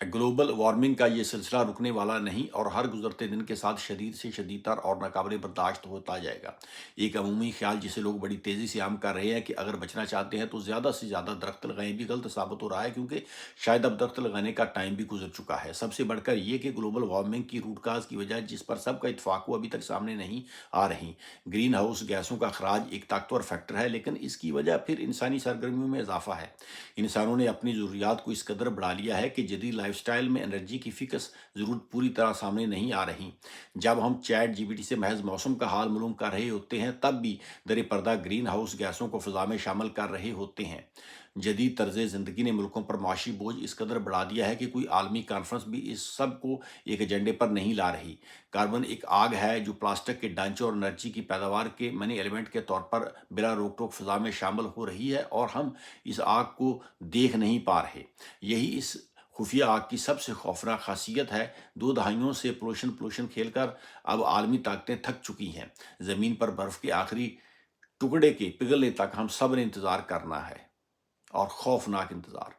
Global warming का ये सिलसिला रुकने वाला नहीं और हर गुजरते दिन के साथ शदीद से शदीदतर और नाकाबिले बर्दाश्त होता जाएगा। एक अमूमी ख्याल जिसे लोग बड़ी तेज़ी से आम कर रहे हैं कि अगर बचना चाहते हैं तो ज़्यादा से ज़्यादा दरख्त लगाएं, भी गलत साबित हो रहा है, क्योंकि शायद अब दरख्त लगाने का टाइम भी गुजर चुका है। सबसे बढ़कर ये कि ग्लोबल वार्मिंग की रूट काज की वजह जिस पर सबका इतफाक हो अभी तक सामने नहीं आ रही। ग्रीन हाउस गैसों का अखराज एक ताकतवर फैक्टर है, लेकिन इसकी वजह फिर इंसानी सरगर्मियों में इजाफा है। इंसानों ने अपनी ज़रूरियात को इस कदर बढ़ा लिया है कि जदीद लाइफस्टाइल में एनर्जी की फिक्स ज़रूरत पूरी तरह सामने नहीं आ रही। जब हम चैट जीपीटी से महज मौसम का हाल मालूम कर रहे होते हैं, तब भी दर पर्दा ग्रीन हाउस गैसों को फ़िज़ा में शामिल कर रहे होते हैं। जदीद तर्ज ज़िंदगी ने मुल्कों पर माशी बोझ इस कदर बढ़ा दिया है कि कोई आलमी कॉन्फ्रेंस भी इस सब को एक एजेंडे पर नहीं ला रही। कार्बन एक आग है जो प्लास्टिक के ढांचे और एनर्जी की पैदावार के मनी एलिमेंट के तौर पर बिला रोक टोक फ़िज़ा में शामिल हो रही है और हम इस आग को देख नहीं पा रहे। यही इस खुफिया आग की सबसे खौफनाक खासियत है। 2 दहाइयों से पोल्यूशन पोल्यूशन खेलकर अब आलमी ताकतें थक चुकी हैं। ज़मीन पर बर्फ़ के आखिरी टुकड़े के पिघलने तक हम सब ने इंतज़ार करना है, और खौफनाक इंतज़ार।